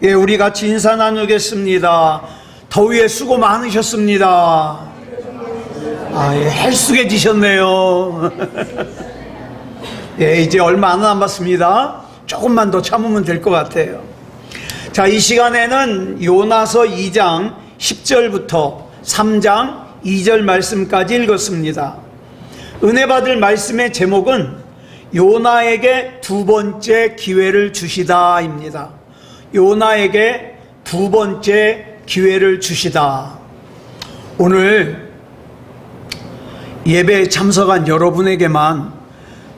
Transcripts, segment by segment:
예, 우리 같이 인사 나누겠습니다. 더위에 수고 많으셨습니다. 예, 헬쑥해지셨네요. 예, 이제 얼마 안 남았습니다. 조금만 더 참으면 될 것 같아요. 자, 이 시간에는 요나서 2장 10절부터 3장 2절 말씀까지 읽었습니다. 은혜 받을 말씀의 제목은 요나에게 두 번째 기회를 주시다입니다. 요나에게 두 번째 기회를 주시다. 오늘 예배에 참석한 여러분에게만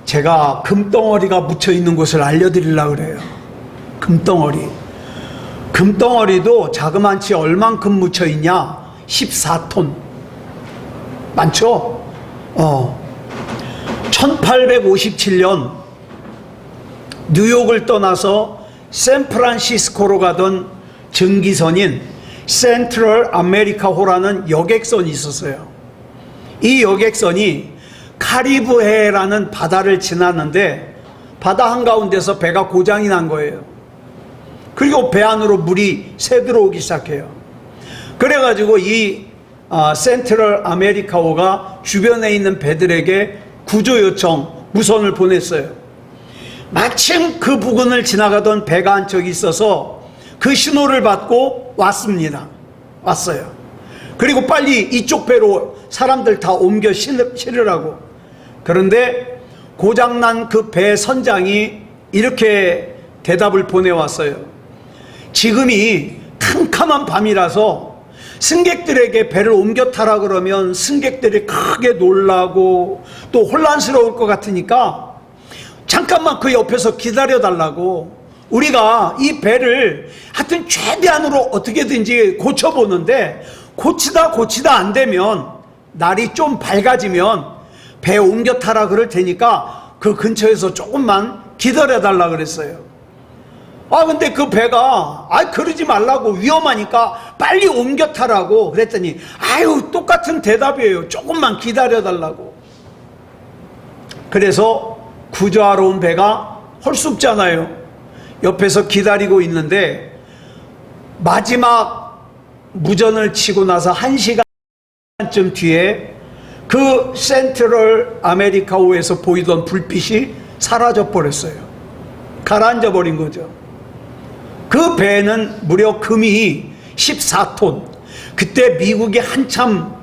제가 금덩어리가 묻혀 있는 곳을 알려드리려고 그래요. 금덩어리. 금덩어리도 자그만치 얼만큼 묻혀 있냐? 14톤. 많죠? 1857년 뉴욕을 떠나서 샌프란시스코로 가던 증기선인 센트럴 아메리카호라는 여객선이 있었어요. 이 여객선이 카리브해라는 바다를 지났는데 바다 한가운데서 배가 고장이 난 거예요. 그리고 배 안으로 물이 새 들어오기 시작해요. 그래가지고 이 센트럴 아메리카호가 주변에 있는 배들에게 구조 요청 무선을 보냈어요. 마침 그 부근을 지나가던 배가 한 척이 있어서 그 신호를 받고 왔어요. 그리고 빨리 이쪽 배로 사람들 다 옮겨 실으라고. 그런데 고장난 그 배 선장이 이렇게 대답을 보내왔어요. 지금이 캄캄한 밤이라서 승객들에게 배를 옮겨 타라 그러면 승객들이 크게 놀라고 또 혼란스러울 것 같으니까 잠깐만 그 옆에서 기다려달라고. 우리가 이 배를 하여튼 최대한으로 어떻게든지 고쳐보는데 고치다 안 되면 날이 좀 밝아지면 배 옮겨 타라 그럴 테니까 그 근처에서 조금만 기다려달라 그랬어요. 근데 그 배가 그러지 말라고, 위험하니까 빨리 옮겨 타라고 그랬더니 똑같은 대답이에요. 조금만 기다려달라고. 그래서 구조하러 온 배가 헐수없잖아요. 옆에서 기다리고 있는데 마지막 무전을 치고 나서 1시간쯤 뒤에 그 센트럴 아메리카호에서 보이던 불빛이 사라져 버렸어요. 가라앉아 버린 거죠. 그 배는 무려 금이 14톤. 그때 미국이 한참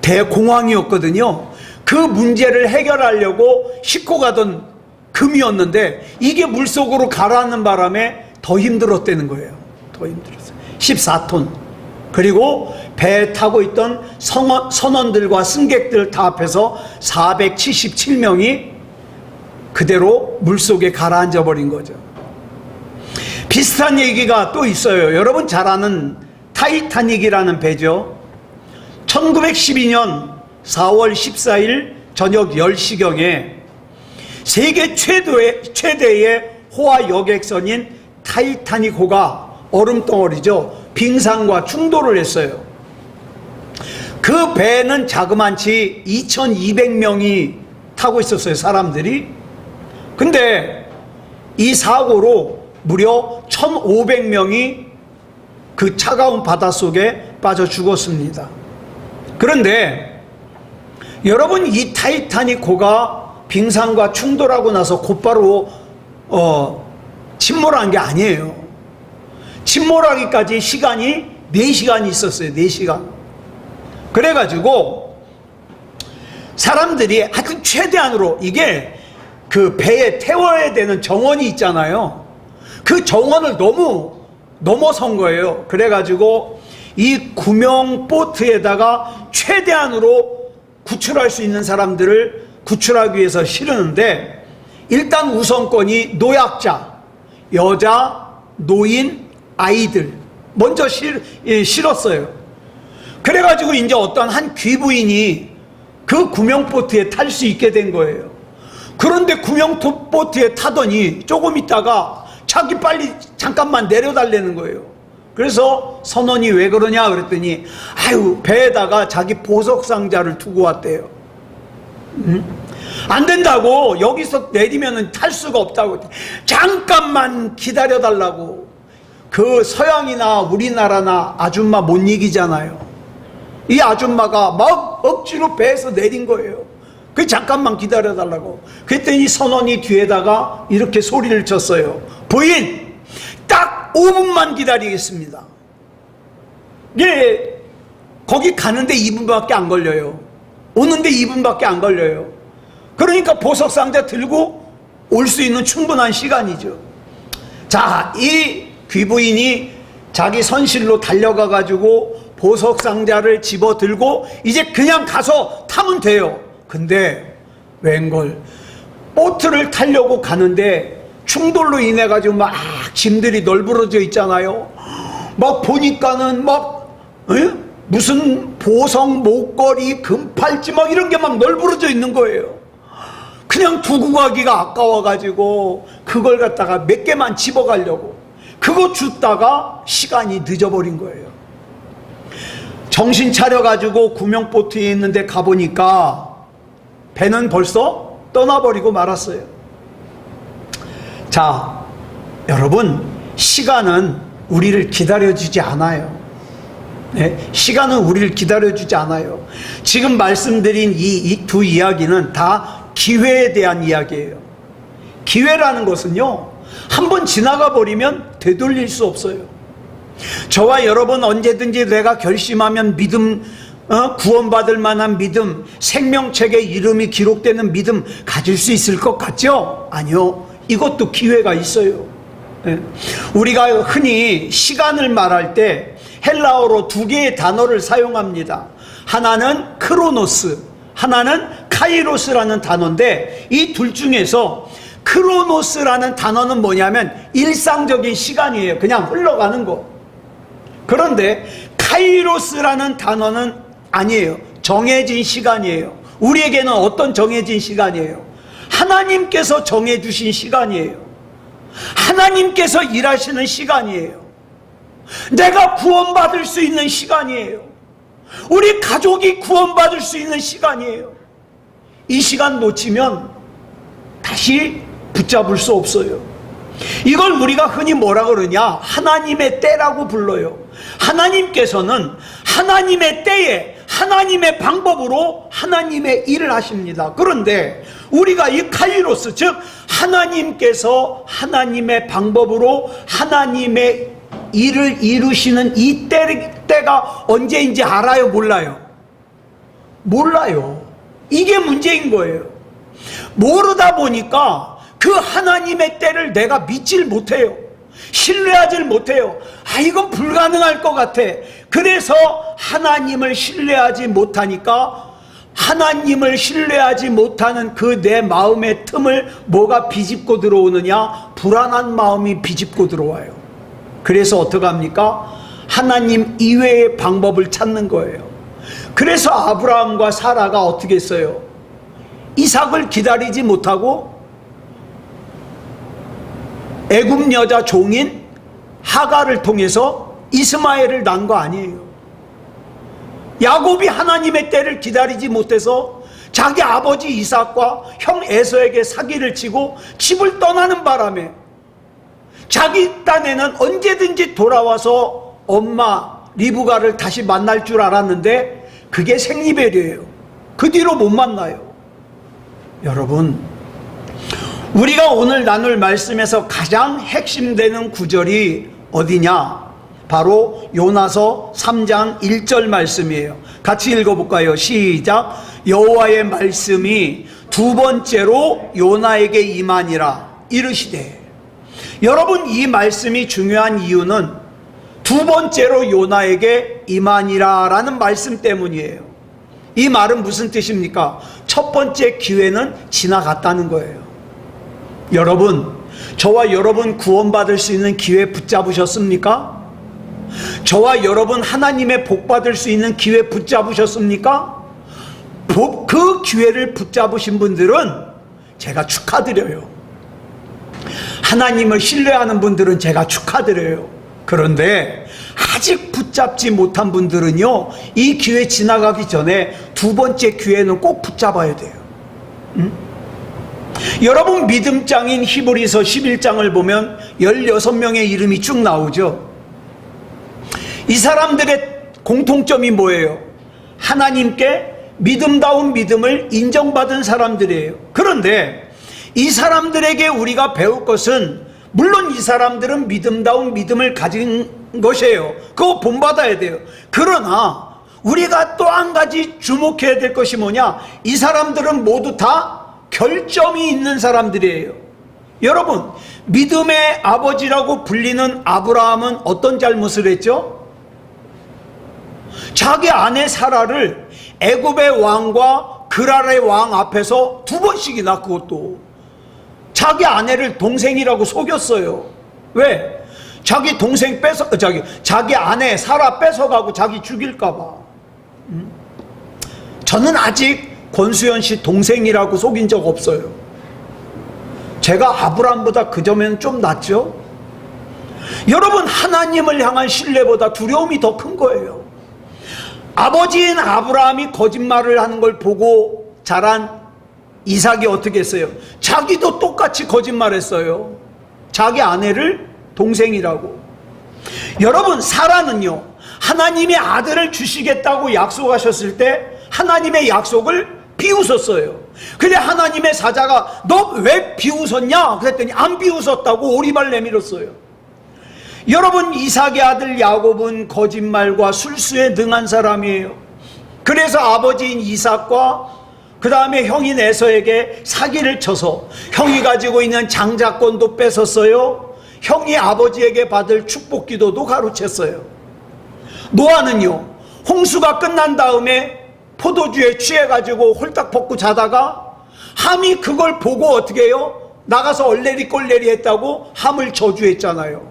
대공황이었거든요. 그 문제를 해결하려고 싣고 가던 금이었는데 이게 물속으로 가라앉는 바람에 더 힘들었다는 거예요. 더 힘들었어요. 14톤. 그리고 배에 타고 있던 선원들과 승객들 다 합해서 477명이 그대로 물속에 가라앉아 버린 거죠. 비슷한 얘기가 또 있어요. 여러분 잘 아는 타이타닉이라는 배죠. 1912년 4월 14일 저녁 10시경에 세계 최대의 호화 여객선인 타이타닉호가 얼음덩어리죠. 빙산과 충돌을 했어요. 그 배는 자그만치 2200명이 타고 있었어요. 사람들이. 근데 이 사고로 무려 1500명이 그 차가운 바닷속에 빠져 죽었습니다. 그런데 여러분, 이 타이타닉호가 빙산과 충돌하고 나서 곧바로 침몰한 게 아니에요. 침몰하기까지 시간이 4시간이 있었어요. 4시간. 그래가지고 사람들이 하여튼 최대한으로, 이게 그 배에 태워야 되는 정원이 있잖아요. 그 정원을 너무 넘어선 거예요. 그래가지고 이 구명 보트에다가 최대한으로 구출할 수 있는 사람들을 구출하기 위해서 실으는데, 일단 우선권이 노약자, 여자, 노인, 아이들 먼저 실었어요. 그래가지고 이제 어떤 한 귀부인이 그 구명보트에 탈 수 있게 된 거예요. 그런데 구명보트에 타더니 조금 있다가 자기 빨리 잠깐만 내려달라는 거예요. 그래서 선원이 왜 그러냐 그랬더니 배에다가 자기 보석상자를 두고 왔대요. 안 된다고, 여기서 내리면 탈 수가 없다고. 잠깐만 기다려달라고. 그 서양이나 우리나라나 아줌마 못 이기잖아요. 이 아줌마가 막 억지로 배에서 내린 거예요. 그 잠깐만 기다려달라고. 그랬더니 선원이 뒤에다가 이렇게 소리를 쳤어요. 부인, 딱 5분만 기다리겠습니다. 예, 거기 가는데 2분밖에 안 걸려요. 오는데 2분밖에 안 걸려요. 그러니까 보석상자 들고 올 수 있는 충분한 시간이죠. 자, 이 귀부인이 자기 선실로 달려가 가지고 보석상자를 집어 들고 이제 그냥 가서 타면 돼요. 근데 웬걸, 보트를 타려고 가는데 충돌로 인해 가지고 막 짐들이 널브러져 있잖아요. 막 보니까는 막 무슨 보석 목걸이 금팔찌 막 이런 게 막 널브러져 있는 거예요. 그냥 두고 가기가 아까워 가지고 그걸 갖다가 몇 개만 집어 가려고 그거 줍다가 시간이 늦어버린 거예요. 정신 차려가지고 구명보트에 있는데 가보니까 배는 벌써 떠나버리고 말았어요. 자, 여러분, 시간은 우리를 기다려주지 않아요. 네? 시간은 우리를 기다려주지 않아요. 지금 말씀드린 이 두 이야기는 다 기회에 대한 이야기예요. 기회라는 것은요, 한번 지나가 버리면 되돌릴 수 없어요. 저와 여러분 언제든지 내가 결심하면 믿음, 구원받을 만한 믿음, 생명책에 이름이 기록되는 믿음 가질 수 있을 것 같죠? 아니요. 이것도 기회가 있어요. 우리가 흔히 시간을 말할 때 헬라어로 두 개의 단어를 사용합니다. 하나는 크로노스, 하나는 카이로스라는 단어인데 이 둘 중에서 크로노스라는 단어는 뭐냐면 일상적인 시간이에요. 그냥 흘러가는 거. 그런데 카이로스라는 단어는 아니에요. 정해진 시간이에요. 우리에게는 어떤 정해진 시간이에요? 하나님께서 정해주신 시간이에요. 하나님께서 일하시는 시간이에요. 내가 구원받을 수 있는 시간이에요. 우리 가족이 구원받을 수 있는 시간이에요. 이 시간 놓치면 다시 붙잡을 수 없어요. 이걸 우리가 흔히 뭐라 그러냐? 하나님의 때라고 불러요. 하나님께서는 하나님의 때에 하나님의 방법으로 하나님의 일을 하십니다. 그런데 우리가 이 카이로스, 즉 하나님께서 하나님의 방법으로 하나님의 일을 이루시는 이 때가 언제인지 알아요? 몰라요? 몰라요. 이게 문제인 거예요. 모르다 보니까 그 하나님의 때를 내가 믿질 못해요. 신뢰하질 못해요. 아, 이건 불가능할 것 같아. 그래서 하나님을 신뢰하지 못하니까 하나님을 신뢰하지 못하는 그 내 마음의 틈을 뭐가 비집고 들어오느냐? 불안한 마음이 비집고 들어와요. 그래서 어떡합니까? 하나님 이외의 방법을 찾는 거예요. 그래서 아브라함과 사라가 어떻게 했어요? 이삭을 기다리지 못하고 애굽 여자 종인 하가를 통해서 이스마엘을 낳은 거 아니에요. 야곱이 하나님의 때를 기다리지 못해서 자기 아버지 이삭과 형 에서에게 사기를 치고 집을 떠나는 바람에 자기 딴에는 언제든지 돌아와서 엄마 리브가를 다시 만날 줄 알았는데 그게 생리배려예요. 그 뒤로 못 만나요. 여러분, 우리가 오늘 나눌 말씀에서 가장 핵심되는 구절이 어디냐? 바로 요나서 3장 1절 말씀이에요. 같이 읽어볼까요? 시작. 여호와의 말씀이 두 번째로 요나에게 임하니라 이르시되. 여러분, 이 말씀이 중요한 이유는 두 번째로 요나에게 임하니라 라는 말씀 때문이에요. 이 말은 무슨 뜻입니까? 첫 번째 기회는 지나갔다는 거예요. 여러분, 저와 여러분 구원받을 수 있는 기회 붙잡으셨습니까? 저와 여러분 하나님의 복 받을 수 있는 기회 붙잡으셨습니까? 그 기회를 붙잡으신 분들은 제가 축하드려요. 하나님을 신뢰하는 분들은 제가 축하드려요. 그런데 아직 붙잡지 못한 분들은요, 이 기회 지나가기 전에 두 번째 기회는 꼭 붙잡아야 돼요. 여러분, 믿음장인 히브리서 11장을 보면 16명의 이름이 쭉 나오죠. 이 사람들의 공통점이 뭐예요? 하나님께 믿음다운 믿음을 인정받은 사람들이에요. 그런데 이 사람들에게 우리가 배울 것은, 물론 이 사람들은 믿음다운 믿음을 가진 것이에요. 그거 본받아야 돼요. 그러나 우리가 또 한 가지 주목해야 될 것이 뭐냐? 이 사람들은 모두 다 결점이 있는 사람들이에요. 여러분, 믿음의 아버지라고 불리는 아브라함은 어떤 잘못을 했죠? 자기 아내 사라를 애굽의 왕과 그랄의 왕 앞에서 2번씩이나, 그것도 자기 아내를 동생이라고 속였어요. 왜? 자기 동생 자기 아내 사라 뺏어가고 자기 죽일까봐. 저는 아직 권수현 씨 동생이라고 속인 적 없어요. 제가 아브라함보다 그 점에는 좀 낫죠. 여러분, 하나님을 향한 신뢰보다 두려움이 더 큰 거예요. 아버지인 아브라함이 거짓말을 하는 걸 보고 자란 이삭이 어떻게 했어요? 자기도 똑같이 거짓말했어요. 자기 아내를 동생이라고. 여러분, 사라는요, 하나님의 아들을 주시겠다고 약속하셨을 때 하나님의 약속을 비웃었어요. 근데 하나님의 사자가 너 왜 비웃었냐? 그랬더니 안 비웃었다고 오리발 내밀었어요. 여러분, 이삭의 아들 야곱은 거짓말과 술수에 능한 사람이에요. 그래서 아버지인 이삭과 그 다음에 형인 에서에게 사기를 쳐서 형이 가지고 있는 장자권도 뺏었어요. 형이 아버지에게 받을 축복기도도 가로챘어요. 노아는요, 홍수가 끝난 다음에 포도주에 취해가지고 홀딱 벗고 자다가 함이 그걸 보고 어떻게 해요? 나가서 얼레리 꼴레리 했다고 함을 저주했잖아요.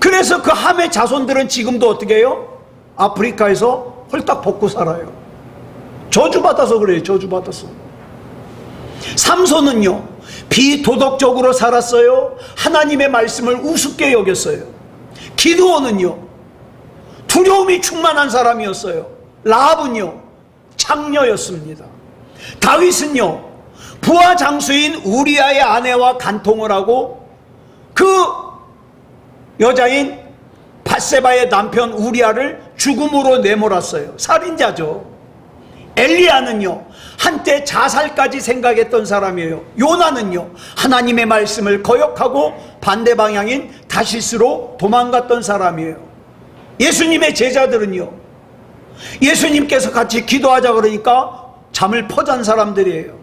그래서 그 함의 자손들은 지금도 어떻게 해요? 아프리카에서 홀딱 벗고 살아요. 저주받아서 그래요. 저주받아서. 삼손은요, 비도덕적으로 살았어요. 하나님의 말씀을 우습게 여겼어요. 기드온은요, 두려움이 충만한 사람이었어요. 라합은요, 창녀였습니다. 다윗은요, 부하 장수인 우리아의 아내와 간통을 하고 그 여자인 밧세바의 남편 우리아를 죽음으로 내몰았어요. 살인자죠. 엘리야는요, 한때 자살까지 생각했던 사람이에요. 요나는요, 하나님의 말씀을 거역하고 반대 방향인 다시스로 도망갔던 사람이에요. 예수님의 제자들은요, 예수님께서 같이 기도하자 그러니까 잠을 퍼잔 사람들이에요.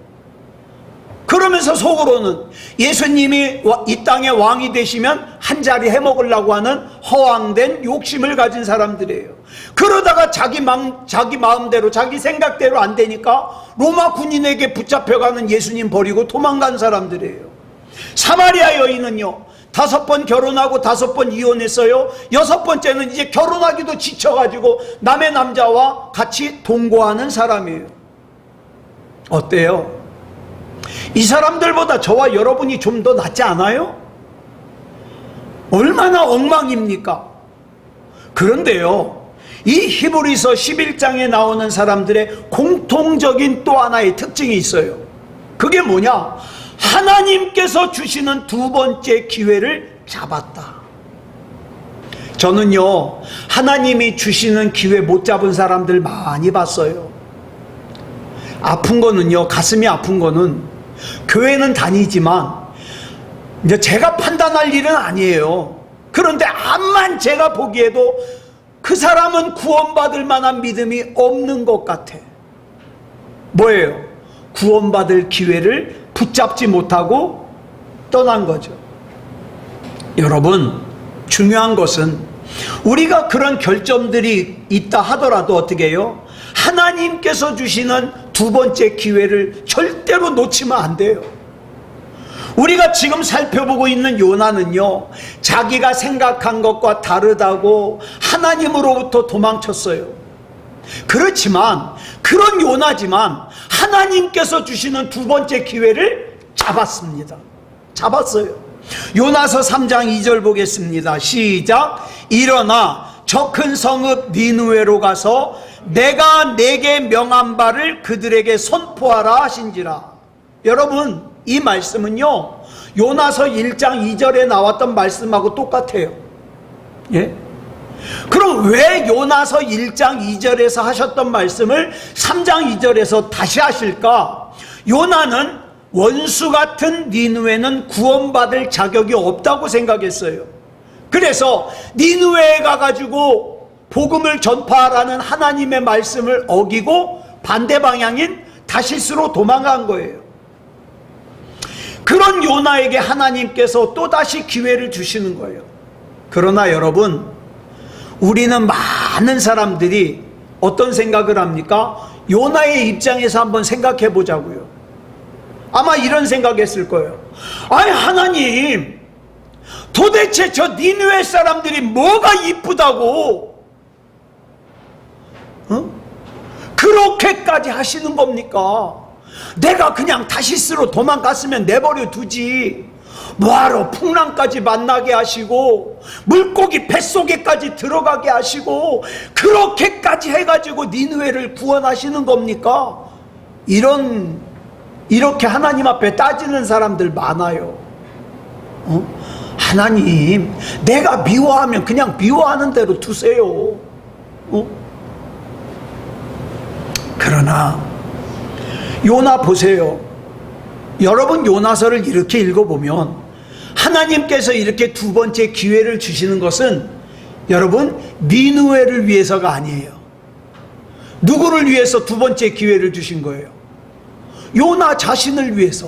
그러면서 속으로는 예수님이 이 땅의 왕이 되시면 한 자리 해먹으려고 하는 허황된 욕심을 가진 사람들이에요. 그러다가 자기 마음대로 자기 생각대로 안 되니까 로마 군인에게 붙잡혀가는 예수님 버리고 도망간 사람들이에요. 사마리아 여인은요, 5번 결혼하고 5번 이혼했어요. 6번째는 이제 결혼하기도 지쳐가지고 남의 남자와 같이 동거하는 사람이에요. 어때요? 이 사람들보다 저와 여러분이 좀 더 낫지 않아요? 얼마나 엉망입니까? 그런데요, 이 히브리서 11장에 나오는 사람들의 공통적인 또 하나의 특징이 있어요. 그게 뭐냐? 하나님께서 주시는 2번째 기회를 잡았다. 저는요, 하나님이 주시는 기회 못 잡은 사람들 많이 봤어요. 아픈 거는요, 가슴이 아픈 거는 교회는 다니지만 이제 제가 판단할 일은 아니에요. 그런데 암만 제가 보기에도 그 사람은 구원받을 만한 믿음이 없는 것 같아. 뭐예요? 구원받을 기회를 붙잡지 못하고 떠난 거죠. 여러분, 중요한 것은 우리가 그런 결점들이 있다 하더라도 어떻게 해요? 하나님께서 주시는 2번째 기회를 절대로 놓치면 안 돼요. 우리가 지금 살펴보고 있는 요나는요, 자기가 생각한 것과 다르다고 하나님으로부터 도망쳤어요. 그렇지만 그런 요나지만 하나님께서 주시는 2번째 기회를 잡았습니다. 잡았어요. 요나서 3장 2절 보겠습니다. 시작. 일어나 저 큰 성읍 니느웨로 가서 내가 내게 명한 바를 그들에게 선포하라 하신지라. 여러분, 이 말씀은요, 요나서 1장 2절에 나왔던 말씀하고 똑같아요. 예? 그럼 왜 요나서 1장 2절에서 하셨던 말씀을 3장 2절에서 다시 하실까? 요나는 원수 같은 니느웨는 구원받을 자격이 없다고 생각했어요. 그래서 니느웨에 가가지고 복음을 전파하라는 하나님의 말씀을 어기고 반대 방향인 다시스로 도망간 거예요. 그런 요나에게 하나님께서 또다시 기회를 주시는 거예요. 그러나 여러분, 우리는 많은 사람들이 어떤 생각을 합니까? 요나의 입장에서 한번 생각해 보자고요. 아마 이런 생각했을 거예요. 아니, 하나님, 도대체 저 니느웨 사람들이 뭐가 이쁘다고 그렇게까지 하시는 겁니까? 내가 그냥 다시스로 도망갔으면 내버려 두지, 뭐하러 풍랑까지 만나게 하시고 물고기 뱃속에까지 들어가게 하시고 그렇게까지 해가지고 니느웨를 구원하시는 겁니까? 이렇게 하나님 앞에 따지는 사람들 많아요. 하나님, 내가 미워하면 그냥 미워하는 대로 두세요. 그러나 요나 보세요. 여러분, 요나서를 이렇게 읽어보면 하나님께서 이렇게 두 번째 기회를 주시는 것은 여러분, 니느웨를 위해서가 아니에요. 누구를 위해서 두 번째 기회를 주신 거예요? 요나 자신을 위해서.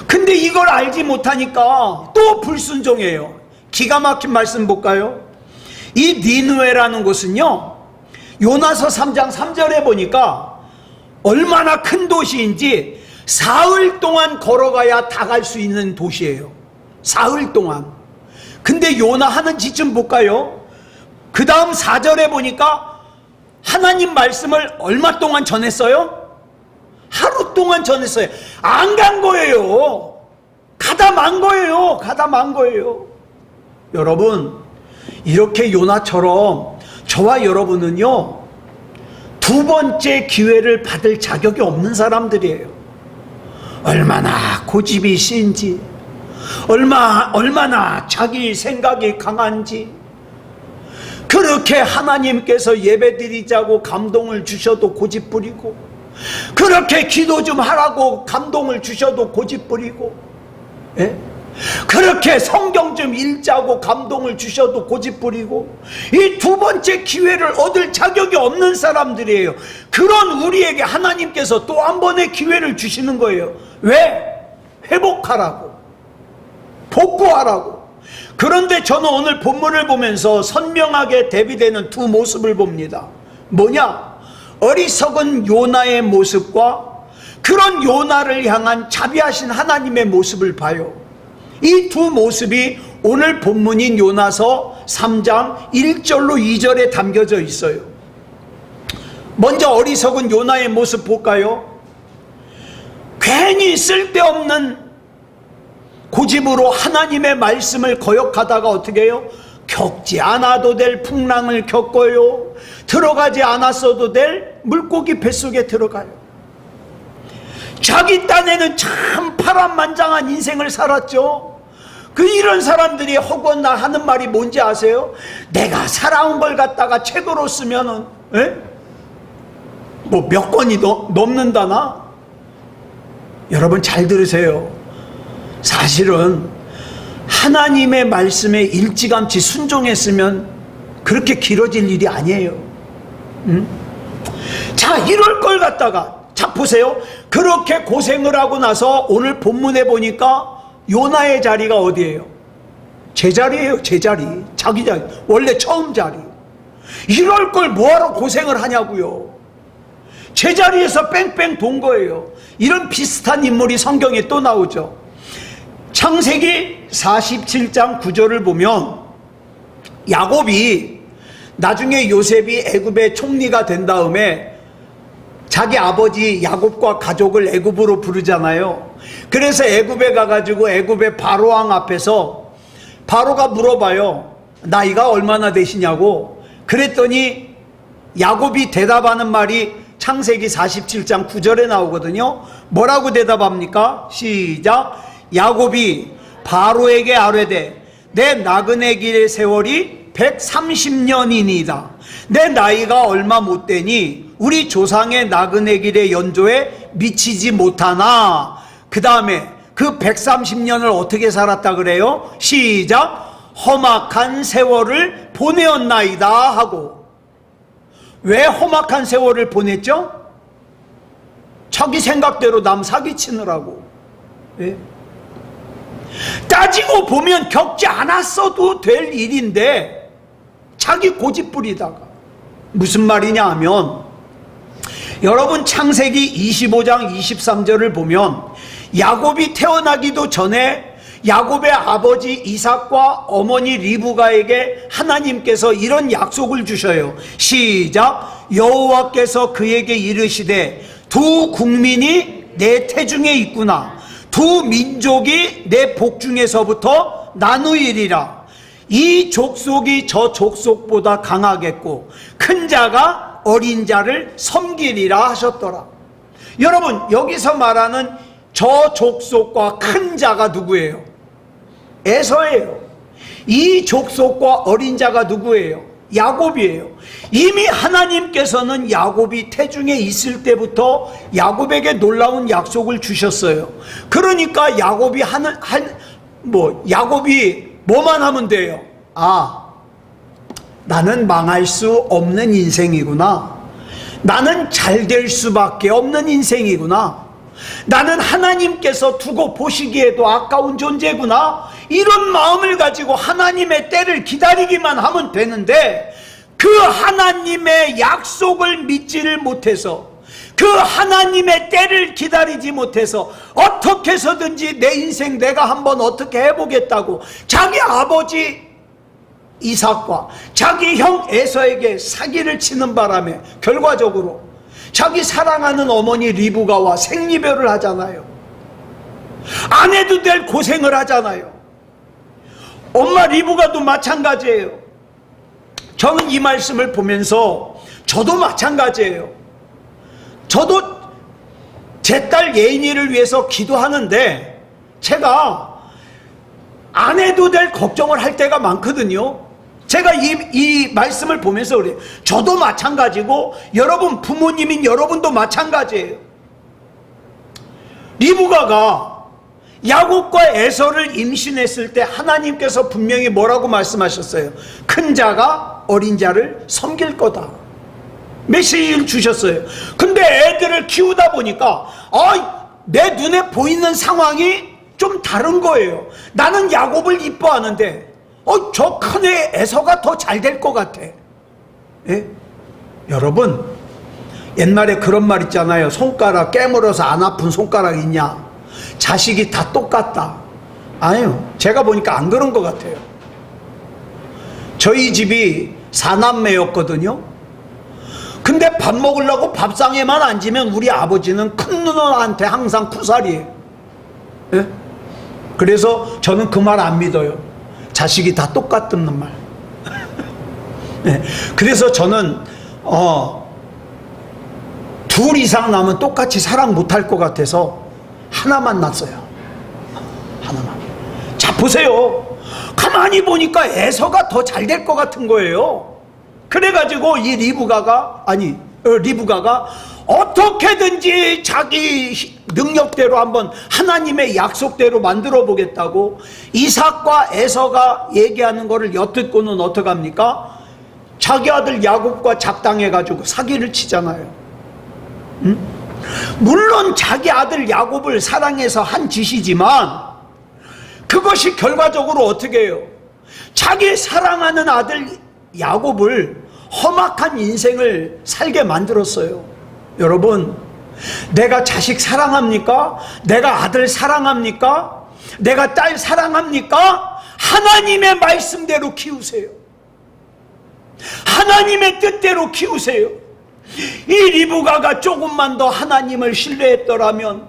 근데 이걸 알지 못하니까 또 불순종해요. 기가 막힌 말씀 볼까요? 이 니느웨라는 곳은요, 요나서 3장 3절에 보니까 얼마나 큰 도시인지 사흘 동안 걸어가야 다 갈 수 있는 도시예요. 사흘 동안. 근데 요나 하는 짓 좀 볼까요? 그 다음 4절에 보니까 하나님 말씀을 얼마 동안 전했어요? 하루 동안 전했어요. 안 간 거예요. 가다 만 거예요. 가다 만 거예요. 여러분, 이렇게 요나처럼 저와 여러분은요, 두 번째 기회를 받을 자격이 없는 사람들이에요. 얼마나 고집이 센지, 얼마나 자기 생각이 강한지, 그렇게 하나님께서 예배드리자고 감동을 주셔도 고집 부리고, 그렇게 기도 좀 하라고 감동을 주셔도 고집 부리고, 예? 그렇게 성경 좀 읽자고 감동을 주셔도 고집 부리고, 이 두 번째 기회를 얻을 자격이 없는 사람들이에요. 그런 우리에게 하나님께서 또 한 번의 기회를 주시는 거예요. 왜? 회복하라고, 복구하라고. 그런데 저는 오늘 본문을 보면서 선명하게 대비되는 두 모습을 봅니다. 뭐냐? 어리석은 요나의 모습과 그런 요나를 향한 자비하신 하나님의 모습을 봐요. 이 두 모습이 오늘 본문인 요나서 3장 1절로 2절에 담겨져 있어요. 먼저 어리석은 요나의 모습 볼까요? 괜히 쓸데없는 고집으로 하나님의 말씀을 거역하다가 어떻게 해요? 겪지 않아도 될 풍랑을 겪어요. 들어가지 않았어도 될 물고기 뱃속에 들어가요. 자기 딴에는 참 파란만장한 인생을 살았죠. 이런 사람들이 허구나 하는 말이 뭔지 아세요? 내가 살아온 걸 갖다가 책으로 쓰면은 뭐 몇 권이 넘는다나? 여러분 잘 들으세요. 사실은 하나님의 말씀에 일찌감치 순종했으면 그렇게 길어질 일이 아니에요. 자, 이럴 걸 갖다가, 자 보세요. 그렇게 고생을 하고 나서 오늘 본문에 보니까 요나의 자리가 어디예요? 제자리예요. 제자리. 자기 자리. 원래 처음 자리. 이럴 걸 뭐하러 고생을 하냐고요. 제자리에서 뺑뺑 돈 거예요. 이런 비슷한 인물이 성경에 또 나오죠. 창세기 47장 9절을 보면 야곱이 나중에 요셉이 애굽의 총리가 된 다음에 자기 아버지 야곱과 가족을 애굽으로 부르잖아요. 그래서 애굽에 가가지고 애굽의 바로왕 앞에서 바로가 물어봐요. 나이가 얼마나 되시냐고. 그랬더니 야곱이 대답하는 말이 창세기 47장 9절에 나오거든요. 뭐라고 대답합니까? 시작. 야곱이 바로에게 아뢰되 내 나그네길의 세월이 130년이니이다. 내 나이가 얼마 못 되니 우리 조상의 나그네길의 연조에 미치지 못하나. 그 다음에 그 130년을 어떻게 살았다 그래요? 시작. 험악한 세월을 보내었나이다 하고. 왜 험악한 세월을 보냈죠? 자기 생각대로 남 사기치느라고. 왜? 따지고 보면 겪지 않았어도 될 일인데 자기 고집부리다가. 무슨 말이냐 하면, 여러분 창세기 25장 23절을 보면 야곱이 태어나기도 전에 야곱의 아버지 이삭과 어머니 리브가에게 하나님께서 이런 약속을 주셔요. 시작. 여호와께서 그에게 이르시되 두 국민이 내 태중에 있구나. 두 민족이 내 복중에서부터 나누이리라. 이 족속이 저 족속보다 강하겠고 큰 자가 어린 자를 섬기리라 하셨더라. 여러분, 여기서 말하는 저 족속과 큰 자가 누구예요? 에서예요. 이 족속과 어린 자가 누구예요? 야곱이에요. 이미 하나님께서는 야곱이 태중에 있을 때부터 야곱에게 놀라운 약속을 주셨어요. 그러니까 야곱이 야곱이 뭐만 하면 돼요? 아, 나는 망할 수 없는 인생이구나. 나는 잘 될 수밖에 없는 인생이구나. 나는 하나님께서 두고 보시기에도 아까운 존재구나. 이런 마음을 가지고 하나님의 때를 기다리기만 하면 되는데, 그 하나님의 약속을 믿지를 못해서, 그 하나님의 때를 기다리지 못해서 어떻게 해서든지 내 인생 내가 한번 어떻게 해보겠다고 자기 아버지 이삭과 자기 형 에서에게 사기를 치는 바람에 결과적으로 자기 사랑하는 어머니 리브가와 생리별을 하잖아요. 안 해도 될 고생을 하잖아요. 엄마 리브가도 마찬가지예요. 저는 이 말씀을 보면서 저도 마찬가지예요. 저도 제 딸 예인이를 위해서 기도하는데 제가 안 해도 될 걱정을 할 때가 많거든요. 제가 이 말씀을 보면서 그래요. 저도 마찬가지고 여러분 부모님인 여러분도 마찬가지예요. 리브가가 야곱과 에서를 임신했을 때 하나님께서 분명히 뭐라고 말씀하셨어요? 큰 자가 어린 자를 섬길 거다. 메시지를 주셨어요. 근데 애들을 키우다 보니까 내 눈에 보이는 상황이 좀 다른 거예요. 나는 야곱을 이뻐하는데 저 큰애 에서가 더 잘 될 것 같아. 예? 여러분, 옛날에 그런 말 있잖아요. 손가락 깨물어서 안 아픈 손가락 있냐? 자식이 다 똑같다. 아니요, 제가 보니까 안 그런 것 같아요. 저희 집이 4남매였거든요. 근데 밥 먹으려고 밥상에만 앉으면 우리 아버지는 큰 누나한테 항상 쿠살이에요. 예? 그래서 저는 그 말 안 믿어요. 자식이 다 똑같다는 말. 네. 그래서 저는 둘 이상 나면 똑같이 사랑 못할 것 같아서 하나만 낳았어요. 하나만. 자, 보세요. 가만히 보니까 에서가 더 잘 될 것 같은 거예요. 그래가지고 이 리브가가 어떻게든지 자기 능력대로 한번 하나님의 약속대로 만들어 보겠다고 이삭과 에서가 얘기하는 거를 엿듣고는 어떡합니까? 자기 아들 야곱과 작당해가지고 사기를 치잖아요. 응? 물론 자기 아들 야곱을 사랑해서 한 짓이지만 그것이 결과적으로 어떻게 해요? 자기 사랑하는 아들 야곱을 험악한 인생을 살게 만들었어요. 여러분, 내가 자식 사랑합니까? 내가 아들 사랑합니까? 내가 딸 사랑합니까? 하나님의 말씀대로 키우세요. 하나님의 뜻대로 키우세요. 이 리브가가 조금만 더 하나님을 신뢰했더라면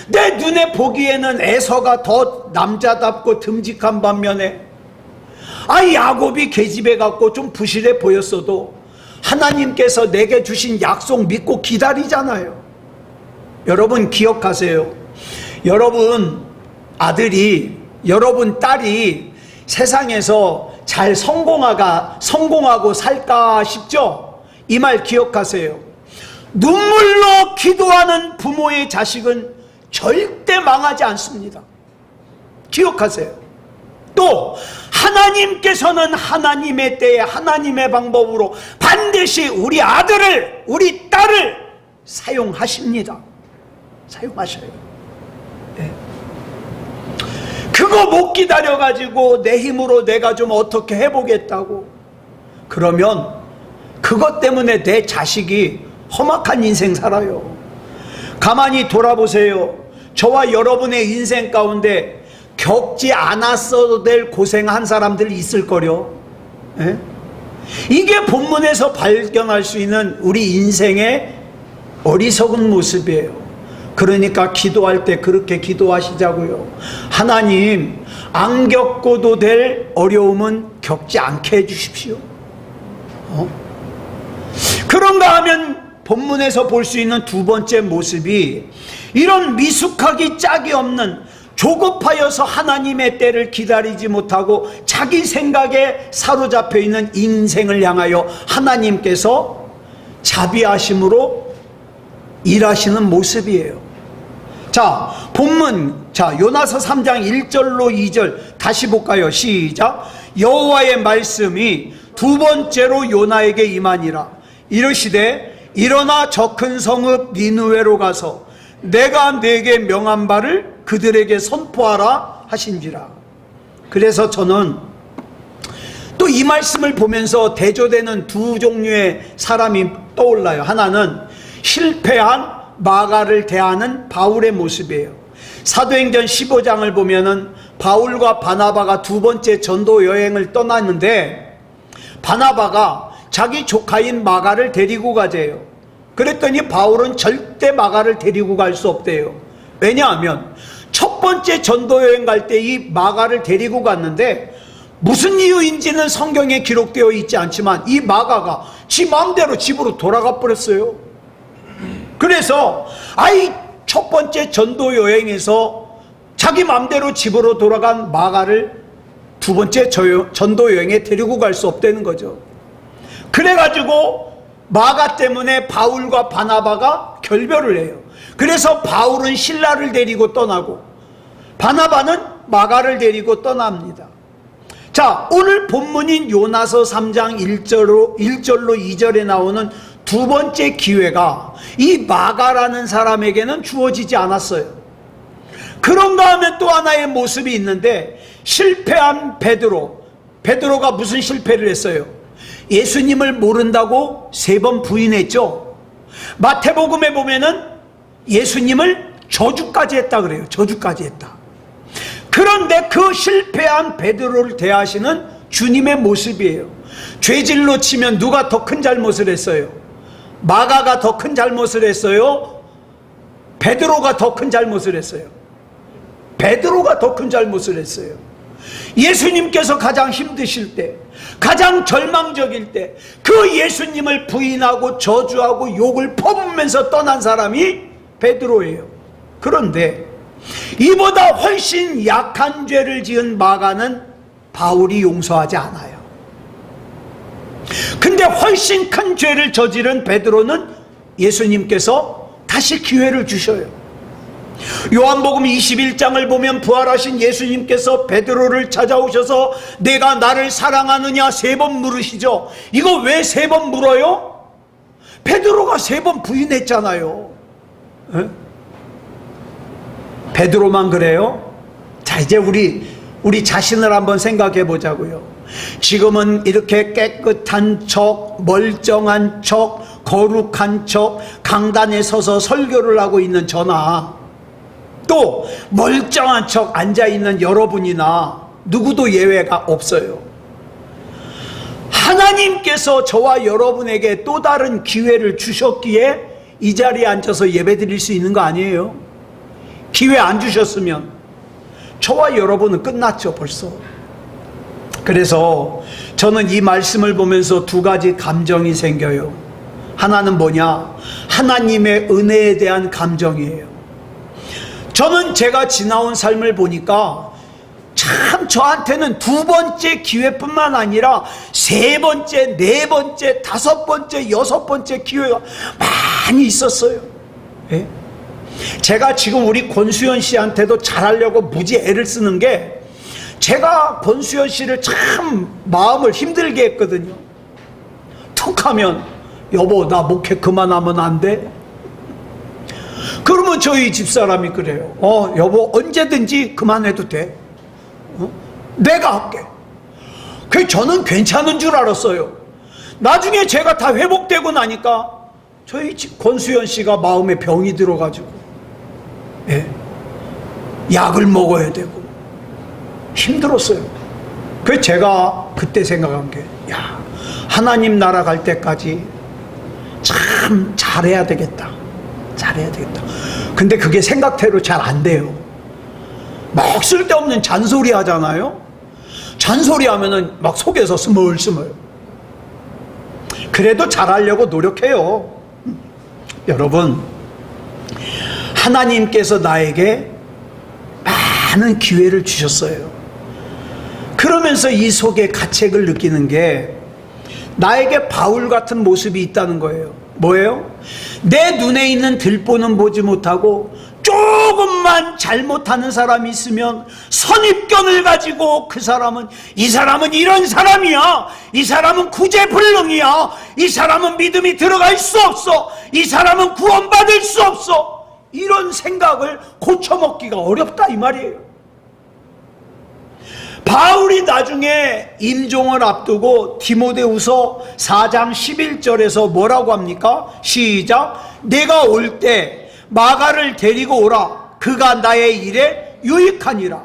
내 눈에 보기에는 에서가 더 남자답고 듬직한 반면에 야곱이 계집애 같고 좀 부실해 보였어도 하나님께서 내게 주신 약속 믿고 기다리잖아요. 여러분 기억하세요. 여러분 아들이, 여러분 딸이 세상에서 잘 성공하고 살까 싶죠? 이 말 기억하세요. 눈물로 기도하는 부모의 자식은 절대 망하지 않습니다. 기억하세요. 또 하나님께서는 하나님의 때에 하나님의 방법으로 반드시 우리 아들을, 우리 딸을 사용하십니다. 사용하셔요. 네. 그거 못 기다려가지고 내 힘으로 내가 좀 어떻게 해보겠다고 그러면 그것 때문에 내 자식이 험악한 인생 살아요. 가만히 돌아보세요. 저와 여러분의 인생 가운데 겪지 않았어도 될 고생한 사람들이 있을 거요. 예? 이게 본문에서 발견할 수 있는 우리 인생의 어리석은 모습이에요. 그러니까 기도할 때 그렇게 기도하시자고요. 하나님, 안 겪어도 될 어려움은 겪지 않게 해주십시오. 그런가 하면 본문에서 볼 수 있는 두 번째 모습이 이런 미숙하기 짝이 없는 조급하여서 하나님의 때를 기다리지 못하고 자기 생각에 사로잡혀 있는 인생을 향하여 하나님께서 자비하심으로 일하시는 모습이에요. 자, 본문, 요나서 3장 1절로 2절 다시 볼까요? 시작. 여호와의 말씀이 두 번째로 요나에게 임하니라. 이르시되 일어나 저 큰 성읍 니느웨로 가서 내가 네게 명한 바를 그들에게 선포하라 하신지라. 그래서 저는 또 이 말씀을 보면서 대조되는 두 종류의 사람이 떠올라요. 하나는 실패한 마가를 대하는 바울의 모습이에요. 사도행전 15장을 보면은 바울과 바나바가 두 번째 전도 여행을 떠났는데 바나바가 자기 조카인 마가를 데리고 가재요. 그랬더니 바울은 절대 마가를 데리고 갈 수 없대요. 왜냐하면 첫 번째 전도 여행 갈 때 이 마가를 데리고 갔는데 무슨 이유인지는 성경에 기록되어 있지 않지만 이 마가가 지 마음대로 집으로 돌아가 버렸어요. 그래서 첫 번째 전도 여행에서 자기 마음대로 집으로 돌아간 마가를 두 번째 전도 여행에 데리고 갈 수 없다는 거죠. 그래가지고 마가 때문에 바울과 바나바가 결별을 해요. 그래서 바울은 실라를 데리고 떠나고 바나바는 마가를 데리고 떠납니다. 자, 오늘 본문인 요나서 3장 1절로 2절에 나오는 두 번째 기회가 이 마가라는 사람에게는 주어지지 않았어요. 그런가 하면 또 하나의 모습이 있는데 실패한 베드로가 무슨 실패를 했어요? 예수님을 모른다고 3번 부인했죠. 마태복음에 보면은 예수님을 저주까지 했다 그래요. 저주까지 했다. 그런데 그 실패한 베드로를 대하시는 주님의 모습이에요. 죄질로 치면 누가 더 큰 잘못을 했어요? 마가가 더 큰 잘못을 했어요? 베드로가 더 큰 잘못을 했어요? 베드로가 더 큰 잘못을 했어요. 예수님께서 가장 힘드실 때, 가장 절망적일 때 그 예수님을 부인하고 저주하고 욕을 퍼부으면서 떠난 사람이 베드로예요. 그런데 이보다 훨씬 약한 죄를 지은 마가는 바울이 용서하지 않아요. 근데 훨씬 큰 죄를 저지른 베드로는 예수님께서 다시 기회를 주셔요. 요한복음 21장을 보면 부활하신 예수님께서 베드로를 찾아오셔서 내가 나를 사랑하느냐 3번 물으시죠. 이거 왜 3번 물어요? 베드로가 3번 부인했잖아요. 에? 베드로만 그래요? 자, 이제 우리 자신을 한번 생각해 보자고요. 지금은 이렇게 깨끗한 척, 멀쩡한 척, 거룩한 척 강단에 서서 설교를 하고 있는 저나 또 멀쩡한 척 앉아있는 여러분이나 누구도 예외가 없어요. 하나님께서 저와 여러분에게 또 다른 기회를 주셨기에 이 자리에 앉아서 예배드릴 수 있는 거 아니에요? 기회 안 주셨으면 저와 여러분은 끝났죠. 벌써 그래서 저는 이 말씀을 보면서 두 가지 감정이 생겨요. 하나는 뭐냐? 하나님의 은혜에 대한 감정이에요. 저는 제가 지나온 삶을 보니까 참 저한테는 두 번째 기회뿐만 아니라 세 번째, 네 번째, 다섯 번째, 여섯 번째 기회가 많이 있었어요. 예? 제가 지금 우리 권수연 씨한테도 잘하려고 무지 애를 쓰는 게, 제가 권수연 씨를 참 마음을 힘들게 했거든요. 툭 하면 여보 나 목회 그만하면 안 돼? 그러면 저희 집사람이 그래요. 여보 언제든지 그만해도 돼. 내가 할게. 그 저는 괜찮은 줄 알았어요. 나중에 제가 다 회복되고 나니까 저희 권수연 씨가 마음에 병이 들어가지고, 예, 약을 먹어야 되고 힘들었어요. 그래서 제가 그때 생각한 게, 야, 하나님 나라 갈 때까지 참 잘해야 되겠다. 잘해야 되겠다. 근데 그게 생각대로 잘 안 돼요. 막 쓸데없는 잔소리 하잖아요. 잔소리 하면은 막 속에서 스멀스멀. 그래도 잘하려고 노력해요. 여러분, 하나님께서 나에게 많은 기회를 주셨어요. 그러면서 이 속에 가책을 느끼는 게, 나에게 바울 같은 모습이 있다는 거예요. 뭐예요? 내 눈에 있는 들보는 보지 못하고 조금만 잘못하는 사람이 있으면 선입견을 가지고 이 사람은 이런 사람이야, 이 사람은 구제불능이야, 이 사람은 믿음이 들어갈 수 없어, 이 사람은 구원받을 수 없어, 이런 생각을 고쳐먹기가 어렵다 이 말이에요. 바울이 나중에 임종을 앞두고 디모데후서 4장 11절에서 뭐라고 합니까? 시작. 내가 올 때 마가를 데리고 오라. 그가 나의 일에 유익하니라.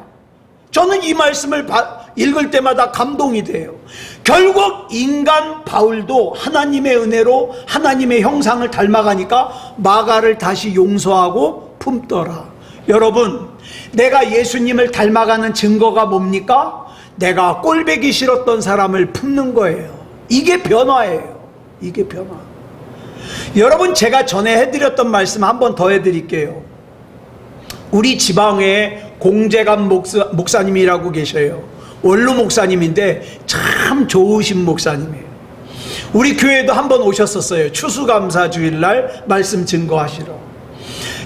저는 이 말씀을 읽을 때마다 감동이 돼요. 결국 인간 바울도 하나님의 은혜로 하나님의 형상을 닮아가니까 마가를 다시 용서하고 품더라. 여러분, 내가 예수님을 닮아가는 증거가 뭡니까? 내가 꼴배기 싫었던 사람을 품는 거예요. 이게 변화예요. 이게 변화. 여러분, 제가 전에 해드렸던 말씀 한 번 더 해드릴게요. 우리 지방에 공재감 목사님이라고 계셔요. 원로 목사님인데 참 좋으신 목사님이에요. 우리 교회도 한 번 오셨었어요. 추수감사 주일날 말씀 증거하시러.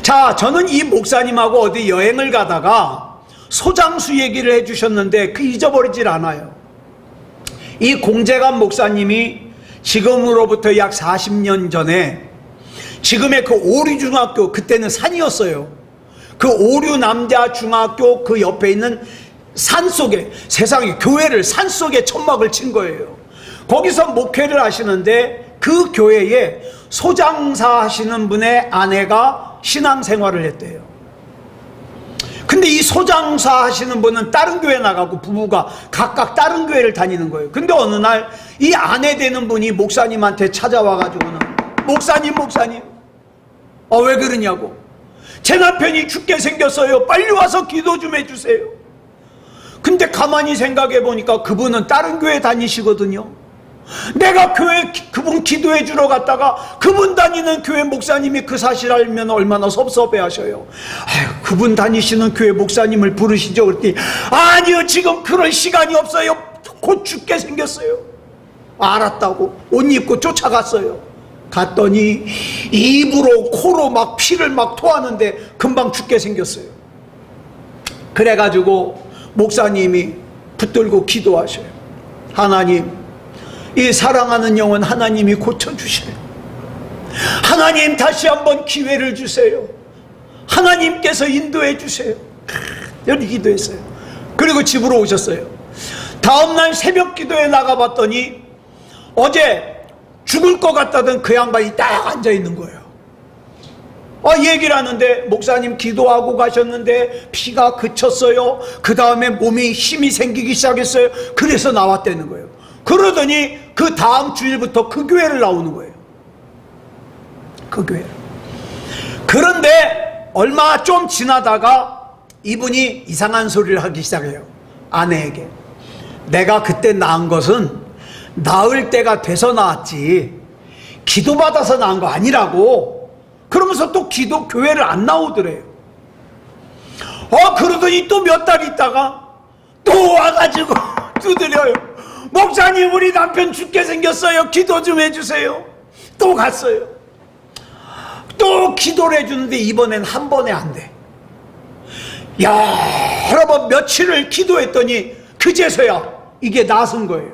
자, 저는 이 목사님하고 어디 여행을 가다가 소장수 얘기를 해주셨는데 그 잊어버리질 않아요. 이 공재감 목사님이 지금으로부터 약 40년 전에 지금의 그 오류중학교, 그때는 산이었어요. 그 오류남자중학교 그 옆에 있는 산속에, 세상에 교회를 산속에 천막을 친 거예요. 거기서 목회를 하시는데 그 교회에 소장사 하시는 분의 아내가 신앙생활을 했대요. 근데 이 소장사 하시는 분은 다른 교회 나가고 부부가 각각 다른 교회를 다니는 거예요. 근데 어느 날 이 아내 되는 분이 목사님한테 찾아와가지고는, 목사님 왜 그러냐고, 제 남편이 죽게 생겼어요, 빨리 와서 기도 좀 해주세요. 근데 가만히 생각해 보니까 그분은 다른 교회 다니시거든요. 내가 그분 기도해 주러 갔다가 그분 다니는 교회 목사님이 그 사실 알면 얼마나 섭섭해 하셔요. 아유, 그분 다니시는 교회 목사님을 부르시죠. 그랬더니 아니요, 지금 그럴 시간이 없어요, 곧 죽게 생겼어요. 알았다고 옷 입고 쫓아갔어요. 갔더니 입으로 코로 막 피를 막 토하는데 금방 죽게 생겼어요. 그래가지고 목사님이 붙들고 기도하셔요. 하나님, 이 사랑하는 영혼 하나님이 고쳐주세요. 하나님, 다시 한번 기회를 주세요. 하나님께서 인도해 주세요. 이렇게 기도했어요. 그리고 집으로 오셨어요. 다음날 새벽 기도에 나가봤더니 어제 죽을 것 같다던 그 양반이 딱 앉아있는 거예요. 얘기를 하는데, 목사님 기도하고 가셨는데 피가 그쳤어요. 그 다음에 몸에 힘이 생기기 시작했어요. 그래서 나왔다는 거예요. 그러더니 그 다음 주일부터 그 교회를 나오는 거예요. 그 교회. 그런데 얼마 좀 지나다가 이분이 이상한 소리를 하기 시작해요. 아내에게. 내가 그때 낳은 것은 낳을 때가 돼서 낳았지 기도받아서 낳은 거 아니라고. 그러면서 또 교회를 안 나오더래요. 그러더니 또 몇 달 있다가 또 와가지고 두드려요. 목사님, 우리 남편 죽게 생겼어요. 기도 좀 해주세요. 또 갔어요. 또 기도를 해주는데 이번엔 한 번에 안 돼. 여러 번 며칠을 기도했더니 그제서야 이게 나선 거예요.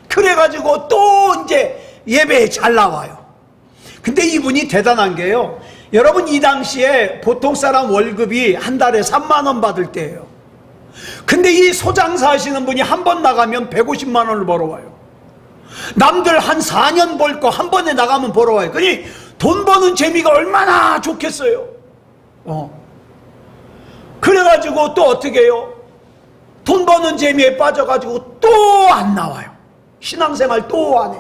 그래가지고 또 이제 예배에 잘 나와요. 근데 이분이 대단한 게요, 여러분, 이 당시에 보통 사람 월급이 한 달에 3만 원 받을 때예요. 근데 이 소장사 하시는 분이 한 번 나가면 150만 원을 벌어와요. 남들 한 4년 벌 거 한 번에 나가면 벌어와요. 그러니 돈 버는 재미가 얼마나 좋겠어요. 그래가지고 또 어떻게 해요? 돈 버는 재미에 빠져가지고 또 안 나와요. 신앙생활 또 안 해.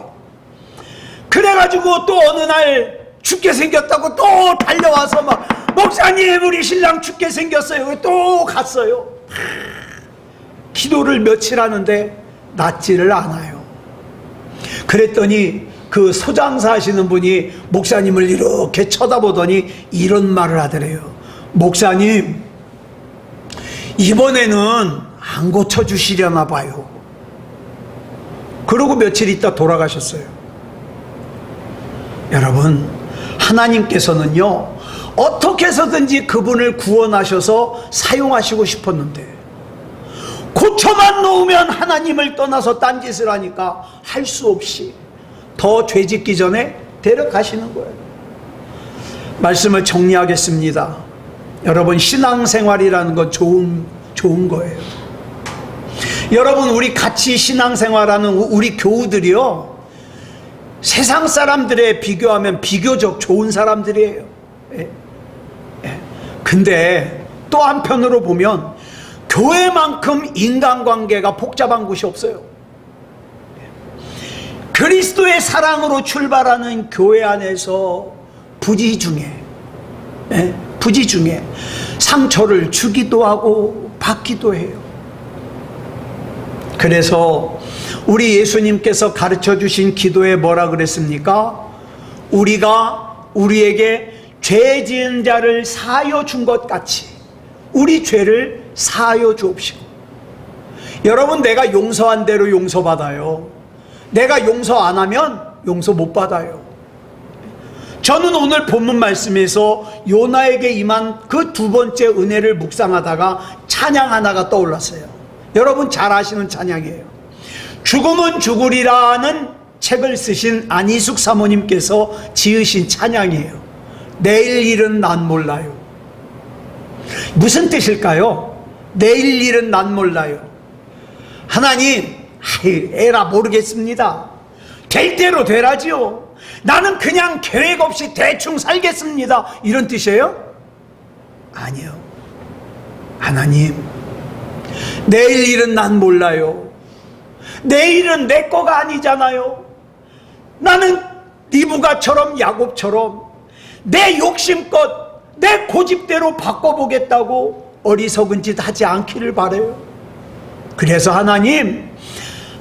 그래가지고 또 어느 날 죽게 생겼다고 또 달려와서 막, 목사님, 우리 신랑 죽게 생겼어요. 또 갔어요. 기도를 며칠 하는데 낫지를 않아요. 그랬더니 그 소장사 하시는 분이 목사님을 이렇게 쳐다보더니 이런 말을 하더래요. 목사님, 이번에는 안 고쳐주시려나 봐요. 그러고 며칠 있다 돌아가셨어요. 여러분, 하나님께서는요, 어떻게 해서든지 그분을 구원하셔서 사용하시고 싶었는데 고쳐만 놓으면 하나님을 떠나서 딴짓을 하니까 할 수 없이 더 죄짓기 전에 데려가시는 거예요. 말씀을 정리하겠습니다. 여러분, 신앙생활이라는 건 좋은 거예요. 여러분, 우리 같이 신앙생활하는 우리 교우들이요, 세상 사람들에 비교하면 비교적 좋은 사람들이에요. 근데 또 한편으로 보면 교회만큼 인간관계가 복잡한 곳이 없어요. 그리스도의 사랑으로 출발하는 교회 안에서 부지 중에 상처를 주기도 하고 받기도 해요. 그래서 우리 예수님께서 가르쳐 주신 기도에 뭐라 그랬습니까? 우리가 우리에게 죄 지은 자를 사하여 준 것 같이 우리 죄를 사하여 주옵시고. 여러분, 내가 용서한 대로 용서받아요. 내가 용서 안 하면 용서 못 받아요. 저는 오늘 본문 말씀에서 요나에게 임한 그 두 번째 은혜를 묵상하다가 찬양 하나가 떠올랐어요. 여러분 잘 아시는 찬양이에요. 죽음은 죽으리라는 책을 쓰신 안희숙 사모님께서 지으신 찬양이에요. 내일 일은 난 몰라요. 무슨 뜻일까요? 내일 일은 난 몰라요. 하나님, 에라 모르겠습니다. 될 대로 되라지요. 나는 그냥 계획 없이 대충 살겠습니다. 이런 뜻이에요? 아니요. 하나님, 내일 일은 난 몰라요. 내일은 내 거가 아니잖아요. 나는 리브가처럼 야곱처럼 내 욕심껏 내 고집대로 바꿔보겠다고 어리석은 짓 하지 않기를 바라요. 그래서 하나님,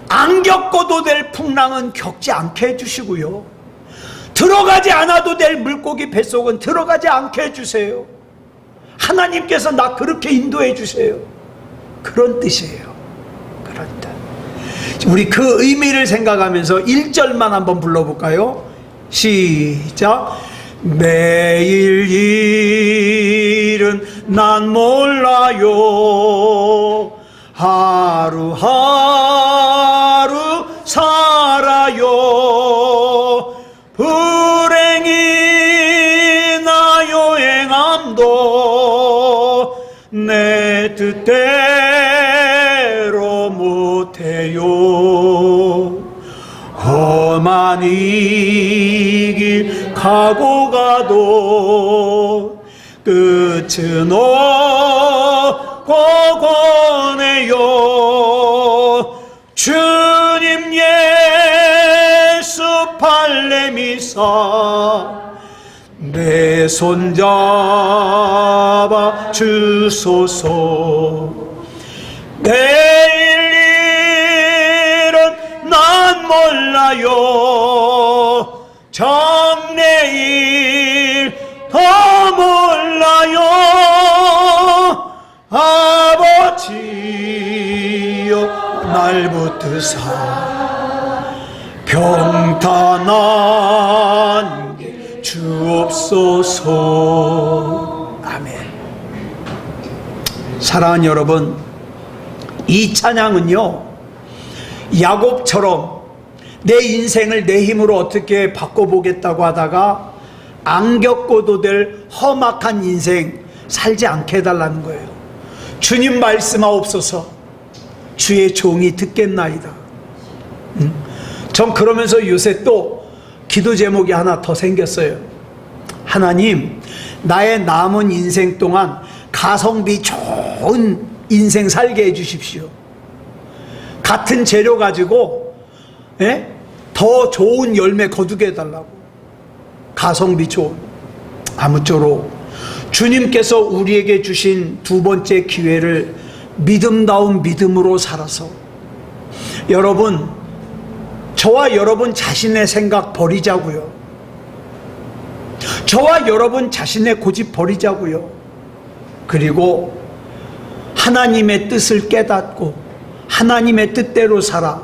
안 겪어도 될 풍랑은 겪지 않게 해주시고요, 들어가지 않아도 될 물고기 뱃속은 들어가지 않게 해주세요. 하나님께서 나 그렇게 인도해 주세요. 그런 뜻이에요. 그런 뜻. 우리 그 의미를 생각하면서 1절만 한번 불러볼까요? 시작. 내일 일은 난 몰라요. 하루하루 살아요. 불행이나 여행함도 내 뜻대로 못해요. 험한 이 길 가고 가도 끝은 없고 권해요. 주님 예수 팔레미사 내 손잡아 주소서. 내일 몰라요. 장래일 더 몰라요. 아버지여 날 붙드사 평탄한 게 주옵소서. 아멘. 사랑하는 여러분, 이 찬양은요, 야곱처럼 내 인생을 내 힘으로 어떻게 바꿔보겠다고 하다가 안 겪어도 될 험악한 인생 살지 않게 해달라는 거예요. 주님 말씀하옵소서. 주의 종이 듣겠나이다. 전 그러면서 요새 또 기도 제목이 하나 더 생겼어요. 하나님, 나의 남은 인생 동안 가성비 좋은 인생 살게 해주십시오. 같은 재료 가지고 더 좋은 열매 거두게 해달라고. 가성비 좋은. 아무쪼록 주님께서 우리에게 주신 두 번째 기회를 믿음다운 믿음으로 살아서, 여러분, 저와 여러분 자신의 생각 버리자고요. 저와 여러분 자신의 고집 버리자고요. 그리고 하나님의 뜻을 깨닫고 하나님의 뜻대로 살아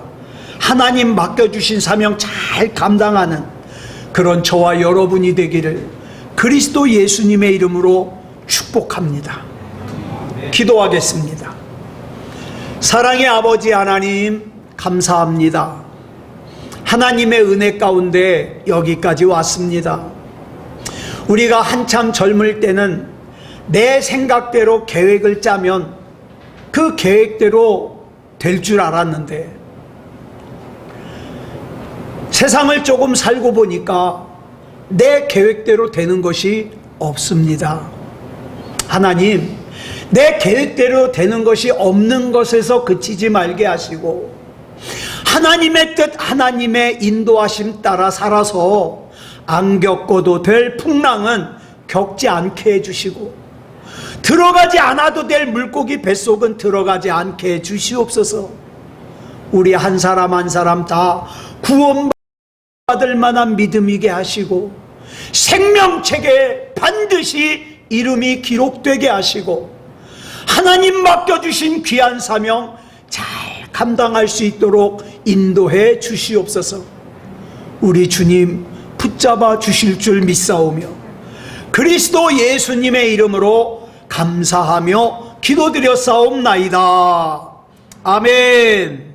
하나님 맡겨주신 사명 잘 감당하는 그런 저와 여러분이 되기를 그리스도 예수님의 이름으로 축복합니다. 기도하겠습니다. 사랑의 아버지 하나님, 감사합니다. 하나님의 은혜 가운데 여기까지 왔습니다. 우리가 한참 젊을 때는 내 생각대로 계획을 짜면 그 계획대로 될 줄 알았는데, 세상을 조금 살고 보니까 내 계획대로 되는 것이 없습니다. 하나님, 내 계획대로 되는 것이 없는 것에서 그치지 말게 하시고 하나님의 뜻, 하나님의 인도하심 따라 살아서 안 겪어도 될 풍랑은 겪지 않게 해주시고 들어가지 않아도 될 물고기 뱃속은 들어가지 않게 해주시옵소서. 우리 한 사람 한 사람 다 구원받을 만한 믿음이게 하시고 생명책에 반드시 이름이 기록되게 하시고 하나님 맡겨주신 귀한 사명 잘 감당할 수 있도록 인도해 주시옵소서. 우리 주님 붙잡아 주실 줄 믿사오며 그리스도 예수님의 이름으로 감사하며 기도드렸사옵나이다. 아멘.